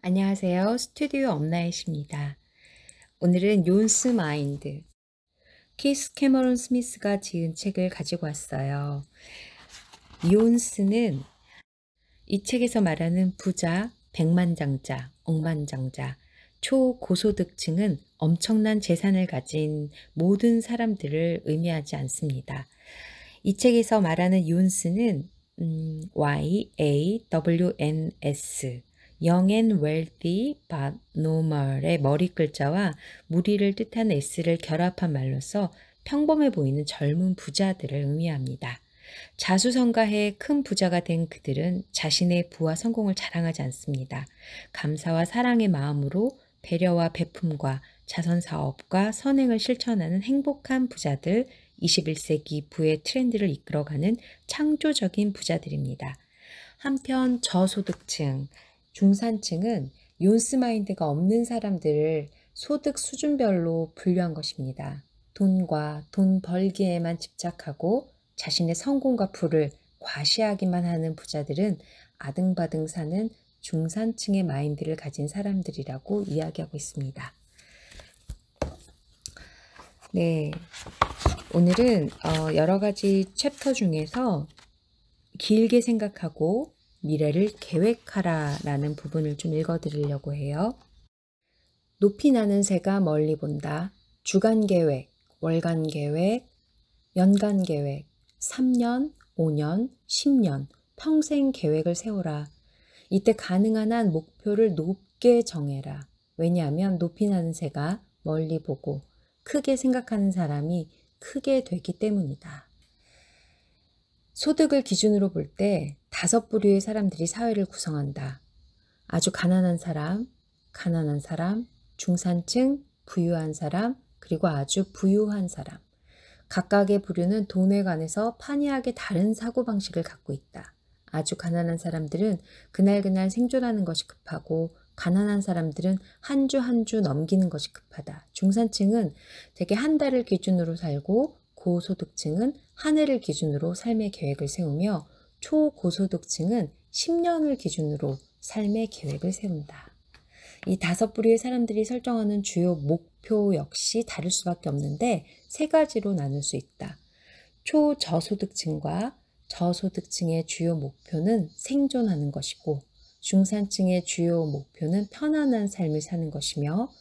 안녕하세요. 스튜디오 엄나잇입니다. 오늘은 욘스 마인드, 키스 캐머런 스미스가 지은 책을 가지고 왔어요. 욘스는 이 책에서 말하는 부자, 백만장자, 억만장자, 초고소득층은 엄청난 재산을 가진 모든 사람들을 의미하지 않습니다. 이 책에서 말하는 욘스는 YAWNS, Young and Wealthy but Normal의 머리 글자와 무리를 뜻하는 S를 결합한 말로서 평범해 보이는 젊은 부자들을 의미합니다. 자수성가해 큰 부자가 된 그들은 자신의 부와 성공을 자랑하지 않습니다. 감사와 사랑의 마음으로 배려와 베품과 자선사업과 선행을 실천하는 행복한 부자들, 21세기 부의 트렌드를 이끌어가는 창조적인 부자들입니다. 한편 저소득층, 중산층은 욘스 마인드가 없는 사람들을 소득 수준별로 분류한 것입니다. 돈과 돈 벌기에만 집착하고 자신의 성공과 부를 과시하기만 하는 부자들은 아등바등 사는 중산층의 마인드를 가진 사람들이라고 이야기하고 있습니다. 네, 오늘은 여러 가지 챕터 중에서 길게 생각하고 미래를 계획하라 라는 부분을 좀 읽어드리려고 해요. 높이 나는 새가 멀리 본다. 주간 계획, 월간 계획, 연간 계획, 3년, 5년, 10년, 평생 계획을 세워라. 이때 가능한 한 목표를 높게 정해라. 왜냐하면 높이 나는 새가 멀리 보고 크게 생각하는 사람이 크게 되기 때문이다. 소득을 기준으로 볼 때 5부류의 사람들이 사회를 구성한다. 아주 가난한 사람, 중산층, 부유한 사람, 그리고 아주 부유한 사람. 각각의 부류는 돈에 관해서 판이하게 다른 사고방식을 갖고 있다. 아주 가난한 사람들은 그날그날 생존하는 것이 급하고 가난한 사람들은 한 주 한 주 넘기는 것이 급하다. 중산층은 대개 한 달을 기준으로 살고 고소득층은 한 해를 기준으로 삶의 계획을 세우며 초고소득층은 10년을 기준으로 삶의 계획을 세운다. 이 5부류의 사람들이 설정하는 주요 목표 역시 다를 수밖에 없는데 3가지로 나눌 수 있다. 초저소득층과 저소득층의 주요 목표는 생존하는 것이고 중산층의 주요 목표는 편안한 삶을 사는 것이며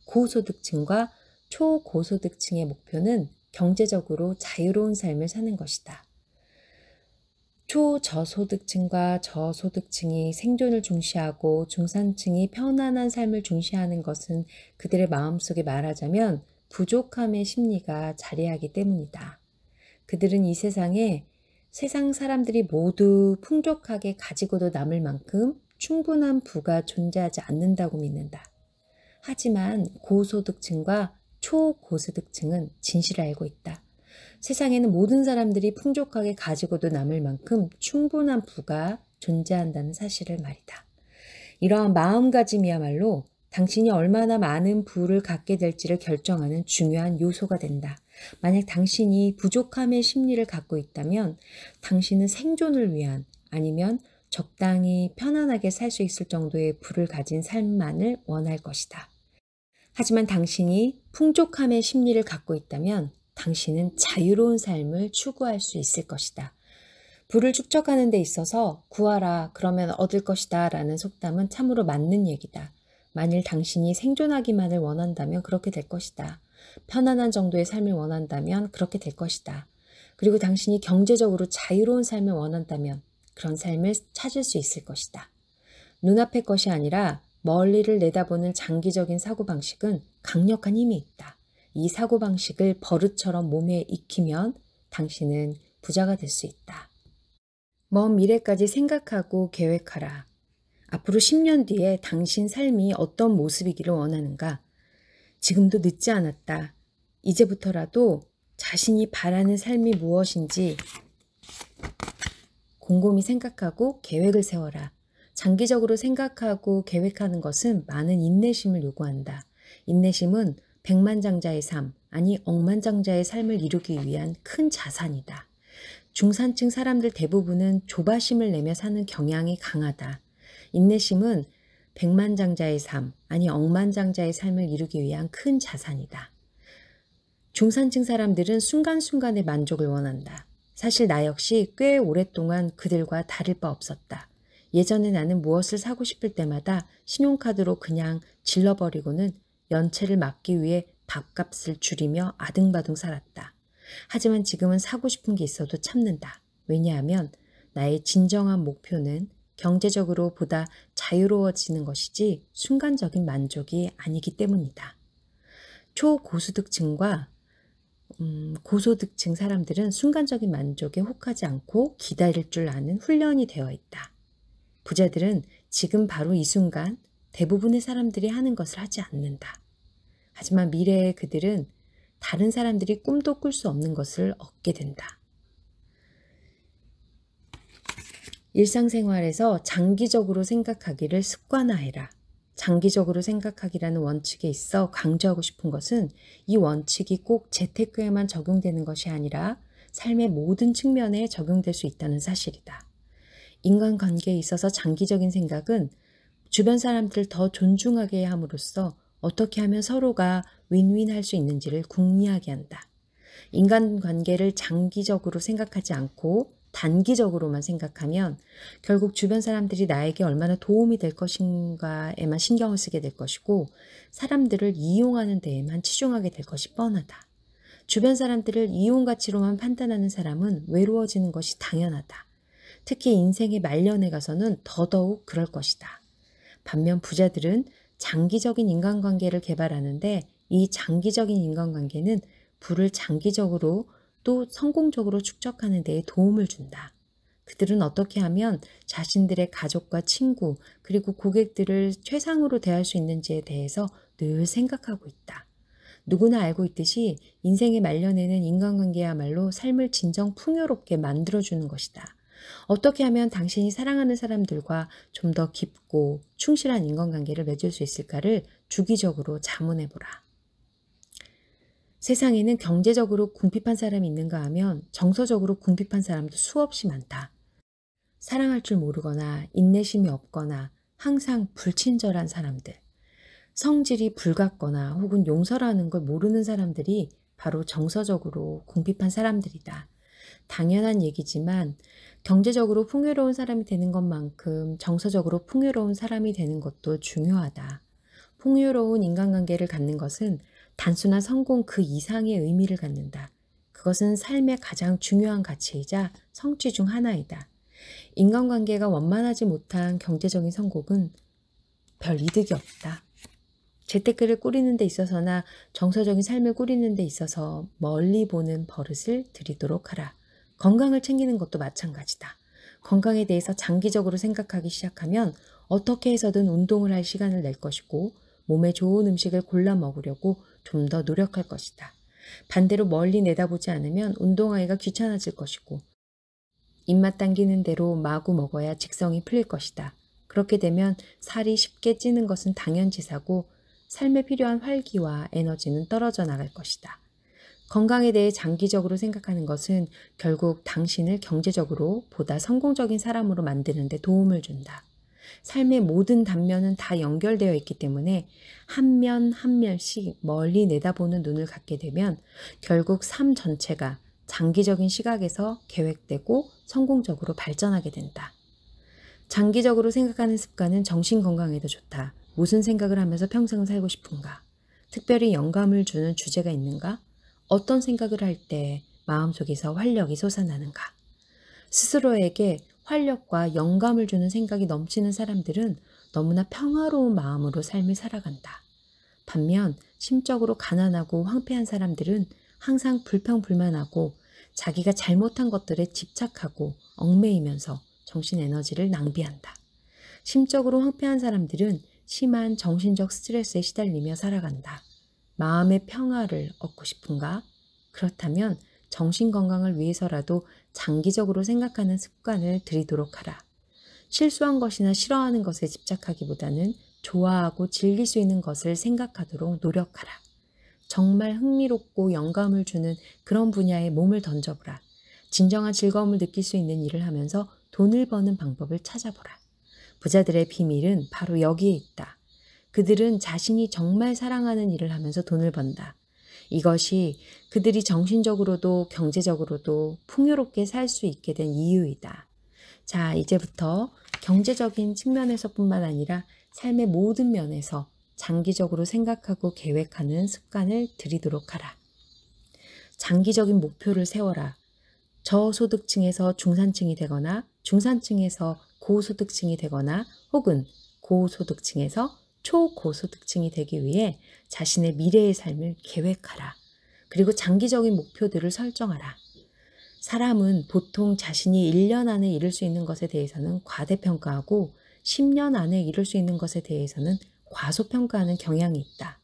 고소득층과 초고소득층의 목표는 경제적으로 자유로운 삶을 사는 것이다. 초저소득층과 저소득층이 생존을 중시하고 중산층이 편안한 삶을 중시하는 것은 그들의 마음속에 말하자면 부족함의 심리가 자리하기 때문이다. 그들은 이 세상에 세상 사람들이 모두 풍족하게 가지고도 남을 만큼 충분한 부가 존재하지 않는다고 믿는다. 하지만 고소득층과 초고소득층은 진실을 알고 있다. 세상에는 모든 사람들이 풍족하게 가지고도 남을 만큼 충분한 부가 존재한다는 사실을 말이다. 이러한 마음가짐이야말로 당신이 얼마나 많은 부를 갖게 될지를 결정하는 중요한 요소가 된다. 만약 당신이 부족함의 심리를 갖고 있다면 당신은 생존을 위한 아니면 적당히 편안하게 살 수 있을 정도의 부를 가진 삶만을 원할 것이다. 하지만 당신이 풍족함의 심리를 갖고 있다면 당신은 자유로운 삶을 추구할 수 있을 것이다. 부를 축적하는 데 있어서 구하라 그러면 얻을 것이다 라는 속담은 참으로 맞는 얘기다. 만일 당신이 생존하기만을 원한다면 그렇게 될 것이다. 편안한 정도의 삶을 원한다면 그렇게 될 것이다. 그리고 당신이 경제적으로 자유로운 삶을 원한다면 그런 삶을 찾을 수 있을 것이다. 눈앞의 것이 아니라 멀리를 내다보는 장기적인 사고방식은 강력한 힘이 있다. 이 사고방식을 버릇처럼 몸에 익히면 당신은 부자가 될 수 있다. 먼 미래까지 생각하고 계획하라. 앞으로 10년 뒤에 당신 삶이 어떤 모습이기를 원하는가? 지금도 늦지 않았다. 이제부터라도 자신이 바라는 삶이 무엇인지 곰곰이 생각하고 계획을 세워라. 장기적으로 생각하고 계획하는 것은 많은 인내심을 요구한다. 인내심은 백만장자의 삶, 아니 억만장자의 삶을 이루기 위한 큰 자산이다. 중산층 사람들 대부분은 조바심을 내며 사는 경향이 강하다. 인내심은 백만장자의 삶, 아니 억만장자의 삶을 이루기 위한 큰 자산이다. 중산층 사람들은 순간순간의 만족을 원한다. 사실 나 역시 꽤 오랫동안 그들과 다를 바 없었다. 예전에 나는 무엇을 사고 싶을 때마다 신용카드로 그냥 질러버리고는 연체를 막기 위해 밥값을 줄이며 아등바등 살았다. 하지만 지금은 사고 싶은 게 있어도 참는다. 왜냐하면 나의 진정한 목표는 경제적으로 보다 자유로워지는 것이지 순간적인 만족이 아니기 때문이다. 초고소득층과 고소득층 사람들은 순간적인 만족에 혹하지 않고 기다릴 줄 아는 훈련이 되어 있다. 부자들은 지금 바로 이 순간 대부분의 사람들이 하는 것을 하지 않는다. 하지만 미래의 그들은 다른 사람들이 꿈도 꿀 수 없는 것을 얻게 된다. 일상생활에서 장기적으로 생각하기를 습관화해라. 장기적으로 생각하기라는 원칙에 있어 강조하고 싶은 것은 이 원칙이 꼭 재테크에만 적용되는 것이 아니라 삶의 모든 측면에 적용될 수 있다는 사실이다. 인간관계에 있어서 장기적인 생각은 주변 사람들을 더 존중하게 함으로써 어떻게 하면 서로가 윈윈할 수 있는지를 궁리하게 한다. 인간관계를 장기적으로 생각하지 않고 단기적으로만 생각하면 결국 주변 사람들이 나에게 얼마나 도움이 될 것인가에만 신경을 쓰게 될 것이고 사람들을 이용하는 데에만 치중하게 될 것이 뻔하다. 주변 사람들을 이용 가치로만 판단하는 사람은 외로워지는 것이 당연하다. 특히 인생의 말년에 가서는 더더욱 그럴 것이다. 반면 부자들은 장기적인 인간관계를 개발하는데 이 장기적인 인간관계는 부를 장기적으로 또 성공적으로 축적하는 데에 도움을 준다. 그들은 어떻게 하면 자신들의 가족과 친구 그리고 고객들을 최상으로 대할 수 있는지에 대해서 늘 생각하고 있다. 누구나 알고 있듯이 인생의 말년에는 인간관계야말로 삶을 진정 풍요롭게 만들어주는 것이다. 어떻게 하면 당신이 사랑하는 사람들과 좀 더 깊고 충실한 인간관계를 맺을 수 있을까를 주기적으로 자문해보라. 세상에는 경제적으로 궁핍한 사람이 있는가 하면 정서적으로 궁핍한 사람도 수없이 많다. 사랑할 줄 모르거나 인내심이 없거나 항상 불친절한 사람들, 성질이 불같거나 혹은 용서라는 걸 모르는 사람들이 바로 정서적으로 궁핍한 사람들이다. 당연한 얘기지만 경제적으로 풍요로운 사람이 되는 것만큼 정서적으로 풍요로운 사람이 되는 것도 중요하다. 풍요로운 인간관계를 갖는 것은 단순한 성공 그 이상의 의미를 갖는다. 그것은 삶의 가장 중요한 가치이자 성취 중 하나이다. 인간관계가 원만하지 못한 경제적인 성공은 별 이득이 없다. 재테크를 꾸리는 데 있어서나 정서적인 삶을 꾸리는 데 있어서 멀리 보는 버릇을 들이도록 하라. 건강을 챙기는 것도 마찬가지다. 건강에 대해서 장기적으로 생각하기 시작하면 어떻게 해서든 운동을 할 시간을 낼 것이고 몸에 좋은 음식을 골라 먹으려고 좀 더 노력할 것이다. 반대로 멀리 내다보지 않으면 운동하기가 귀찮아질 것이고 입맛 당기는 대로 마구 먹어야 직성이 풀릴 것이다. 그렇게 되면 살이 쉽게 찌는 것은 당연지사고 삶에 필요한 활기와 에너지는 떨어져 나갈 것이다. 건강에 대해 장기적으로 생각하는 것은 결국 당신을 경제적으로 보다 성공적인 사람으로 만드는 데 도움을 준다. 삶의 모든 단면은 다 연결되어 있기 때문에 한 면 한 면씩 멀리 내다보는 눈을 갖게 되면 결국 삶 전체가 장기적인 시각에서 계획되고 성공적으로 발전하게 된다. 장기적으로 생각하는 습관은 정신 건강에도 좋다. 무슨 생각을 하면서 평생을 살고 싶은가? 특별히 영감을 주는 주제가 있는가? 어떤 생각을 할 때 마음속에서 활력이 솟아나는가? 스스로에게 활력과 영감을 주는 생각이 넘치는 사람들은 너무나 평화로운 마음으로 삶을 살아간다. 반면 심적으로 가난하고 황폐한 사람들은 항상 불평불만하고 자기가 잘못한 것들에 집착하고 얽매이면서 정신 에너지를 낭비한다. 심적으로 황폐한 사람들은 심한 정신적 스트레스에 시달리며 살아간다. 마음의 평화를 얻고 싶은가? 그렇다면 정신 건강을 위해서라도 장기적으로 생각하는 습관을 들이도록 하라. 실수한 것이나 싫어하는 것에 집착하기보다는 좋아하고 즐길 수 있는 것을 생각하도록 노력하라. 정말 흥미롭고 영감을 주는 그런 분야에 몸을 던져보라. 진정한 즐거움을 느낄 수 있는 일을 하면서 돈을 버는 방법을 찾아보라. 부자들의 비밀은 바로 여기에 있다. 그들은 자신이 정말 사랑하는 일을 하면서 돈을 번다. 이것이 그들이 정신적으로도 경제적으로도 풍요롭게 살 수 있게 된 이유이다. 자, 이제부터 경제적인 측면에서뿐만 아니라 삶의 모든 면에서 장기적으로 생각하고 계획하는 습관을 들이도록 하라. 장기적인 목표를 세워라. 저소득층에서 중산층이 되거나 중산층에서 고소득층이 되거나 혹은 고소득층에서 초고소득층이 되기 위해 자신의 미래의 삶을 계획하라. 그리고 장기적인 목표들을 설정하라. 사람은 보통 자신이 1년 안에 이룰 수 있는 것에 대해서는 과대평가하고 10년 안에 이룰 수 있는 것에 대해서는 과소평가하는 경향이 있다.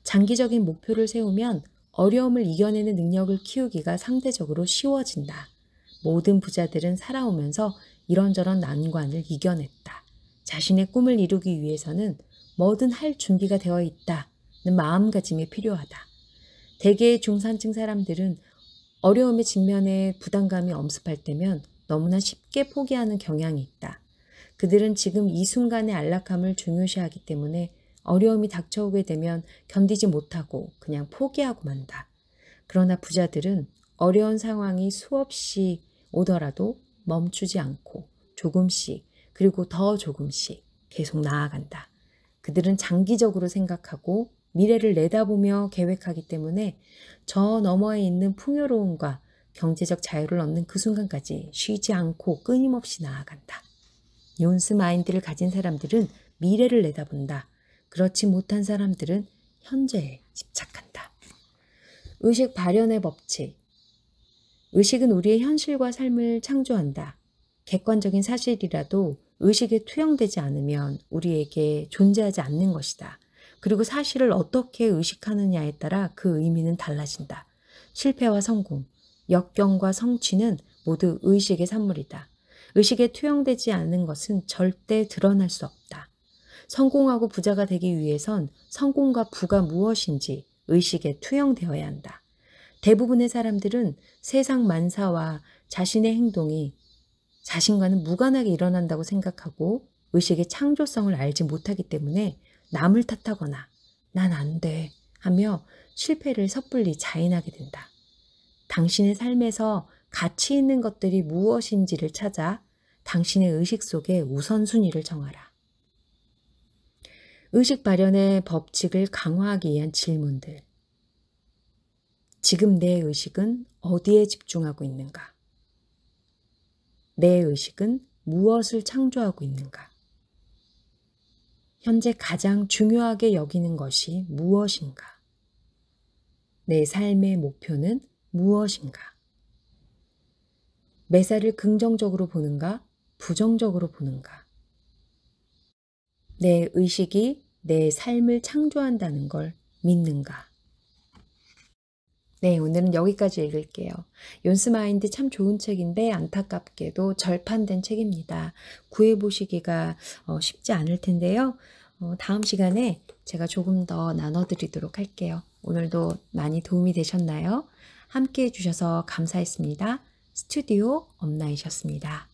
장기적인 목표를 세우면 어려움을 이겨내는 능력을 키우기가 상대적으로 쉬워진다. 모든 부자들은 살아오면서 이런저런 난관을 이겨냈다. 자신의 꿈을 이루기 위해서는 뭐든 할 준비가 되어 있다는 마음가짐이 필요하다. 대개의 중산층 사람들은 어려움에 직면해 부담감이 엄습할 때면 너무나 쉽게 포기하는 경향이 있다. 그들은 지금 이 순간의 안락함을 중요시하기 때문에 어려움이 닥쳐오게 되면 견디지 못하고 그냥 포기하고 만다. 그러나 부자들은 어려운 상황이 수없이 오더라도 멈추지 않고 조금씩 그리고 더 조금씩 계속 나아간다. 그들은 장기적으로 생각하고 미래를 내다보며 계획하기 때문에 저 너머에 있는 풍요로움과 경제적 자유를 얻는 그 순간까지 쉬지 않고 끊임없이 나아간다. 욘스 마인드를 가진 사람들은 미래를 내다본다. 그렇지 못한 사람들은 현재에 집착한다. 의식 발현의 법칙. 의식은 우리의 현실과 삶을 창조한다. 객관적인 사실이라도 의식에 투영되지 않으면 우리에게 존재하지 않는 것이다. 그리고 사실을 어떻게 의식하느냐에 따라 그 의미는 달라진다. 실패와 성공, 역경과 성취는 모두 의식의 산물이다. 의식에 투영되지 않는 것은 절대 드러날 수 없다. 성공하고 부자가 되기 위해선 성공과 부가 무엇인지 의식에 투영되어야 한다. 대부분의 사람들은 세상 만사와 자신의 행동이 자신과는 무관하게 일어난다고 생각하고 의식의 창조성을 알지 못하기 때문에 남을 탓하거나 난 안 돼 하며 실패를 섣불리 자인하게 된다. 당신의 삶에서 가치 있는 것들이 무엇인지를 찾아 당신의 의식 속에 우선순위를 정하라. 의식 발현의 법칙을 강화하기 위한 질문들. 지금 내 의식은 어디에 집중하고 있는가? 내 의식은 무엇을 창조하고 있는가? 현재 가장 중요하게 여기는 것이 무엇인가? 내 삶의 목표는 무엇인가? 매사를 긍정적으로 보는가? 부정적으로 보는가? 내 의식이 내 삶을 창조한다는 걸 믿는가? 네, 오늘은 여기까지 읽을게요. 욘스 마인드 참 좋은 책인데 안타깝게도 절판된 책입니다. 구해보시기가 쉽지 않을 텐데요. 다음 시간에 제가 조금 더 나눠드리도록 할게요. 오늘도 많이 도움이 되셨나요? 함께 해주셔서 감사했습니다. 스튜디오 엄나이셨습니다.